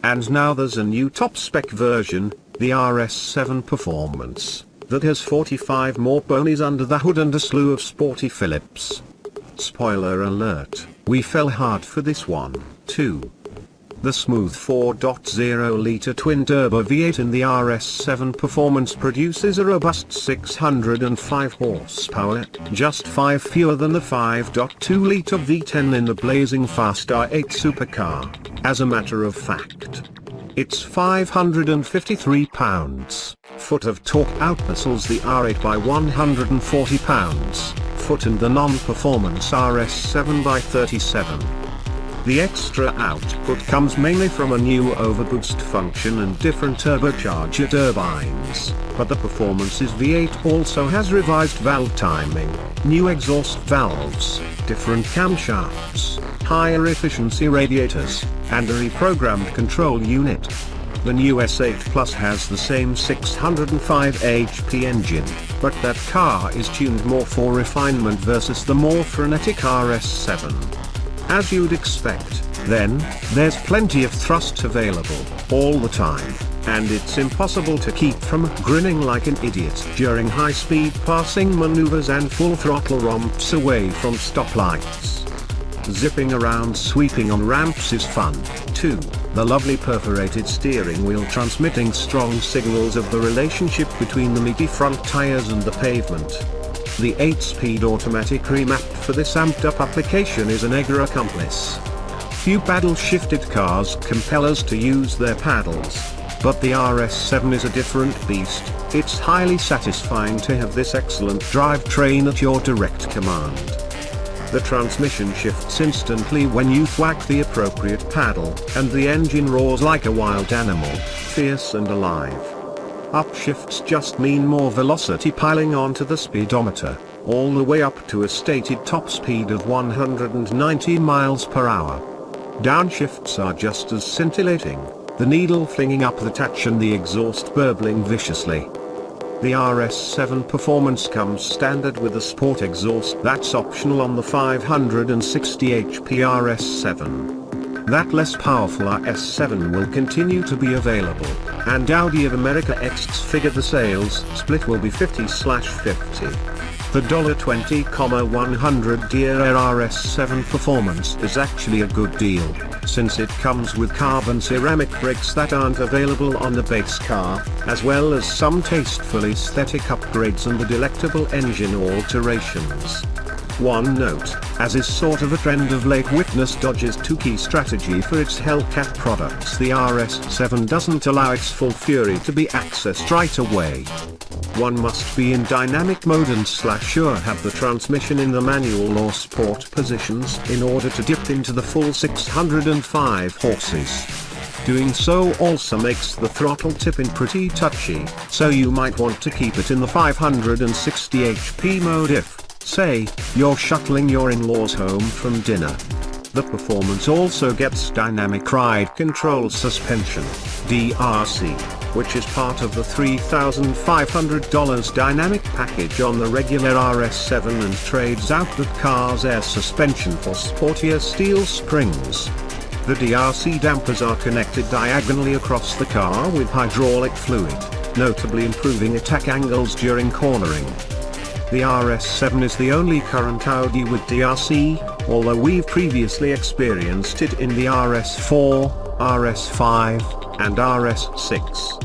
And now there's a new top-spec version, the RS7 Performance, that has 45 more ponies under the hood and a slew of sporty Phillips. Spoiler alert, we fell hard for this one, too. The smooth 4.0-litre twin-turbo V8 in the RS7 Performance produces a robust 605 horsepower, just 5 fewer than the 5.2-litre V10 in the blazing fast R8 supercar. As a matter of fact, its 553 pounds-foot of torque outmuscles the R8 by 140 pounds-foot and the non-performance RS7 by 37. The extra output comes mainly from a new overboost function and different turbocharger turbines, but the Performance's V8 also has revised valve timing, new exhaust valves, different camshafts, higher efficiency radiators, and a reprogrammed control unit. The new S8 Plus has the same 605 HP engine, but that car is tuned more for refinement versus the more frenetic RS7. As you'd expect, then, there's plenty of thrust available, all the time, and it's impossible to keep from grinning like an idiot during high-speed passing maneuvers and full throttle romps away from stoplights. Zipping around sweeping on ramps is fun, too, the lovely perforated steering wheel transmitting strong signals of the relationship between the meaty front tires and the pavement. The 8-speed automatic remapped for this amped-up application is an egger accomplice. Few paddle-shifted cars compel us to use their paddles, but the RS7 is a different beast. It's highly satisfying to have this excellent drivetrain at your direct command. The transmission shifts instantly when you thwack the appropriate paddle, and the engine roars like a wild animal, fierce and alive. Upshifts just mean more velocity piling onto the speedometer, all the way up to a stated top speed of 190 miles per hour. Downshifts are just as scintillating, the needle flinging up the touch and the exhaust burbling viciously. The RS7 Performance comes standard with a sport exhaust that's optional on the 560 HP RS7. That less powerful RS7 will continue to be available, and Audi of America figure the sales split will be 50/50. The $20,100 RS7 Performance is actually a good deal, since it comes with carbon ceramic brakes that aren't available on the base car, as well as some tasteful aesthetic upgrades and the delectable engine alterations. One note, as is sort of a trend of late, witness Dodge's two-key strategy for its Hellcat products. The RS7 doesn't allow its full fury to be accessed right away. One must be in dynamic mode and /or have the transmission in the manual or sport positions in order to dip into the full 605 horses. Doing so also makes the throttle tip-in pretty touchy, so you might want to keep it in the 560 HP mode if, say, you're shuttling your in-laws home from dinner. The Performance also gets dynamic ride control suspension, DRC, which is part of the $3,500 dynamic package on the regular RS7 and trades out the car's air suspension for sportier steel springs. The DRC dampers are connected diagonally across the car with hydraulic fluid, notably improving attack angles during cornering. The RS7 is the only current Audi with DRC, although we've previously experienced it in the RS4, RS5, and RS6.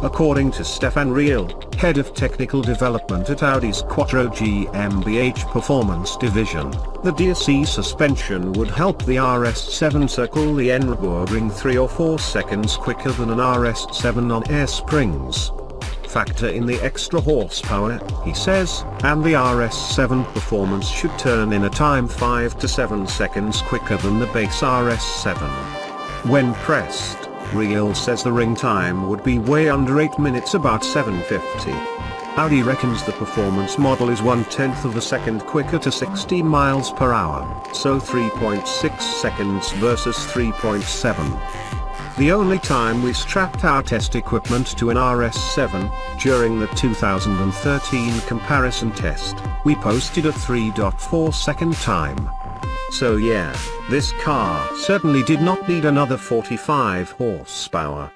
According to Stefan Riehl, head of technical development at Audi's Quattro GmbH Performance division, the DRC suspension would help the RS7 circle the Nürburgring 3 or 4 seconds quicker than an RS7 on air springs. Factor in the extra horsepower, he says, and the RS7 Performance should turn in a time 5 to 7 seconds quicker than the base RS7. When pressed, Riehl says the ring time would be way under 8 minutes, about 7:50. Audi reckons the Performance model is 1/10 of a second quicker to 60 miles per hour, so 3.6 seconds versus 3.7. The only time we strapped our test equipment to an RS7, during the 2013 comparison test, we posted a 3.4 second time. So yeah, this car certainly did not need another 45 horsepower.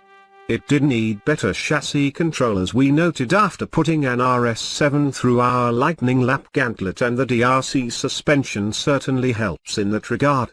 It did need better chassis control, as we noted after putting an RS7 through our lightning lap gantlet, and the DRC suspension certainly helps in that regard.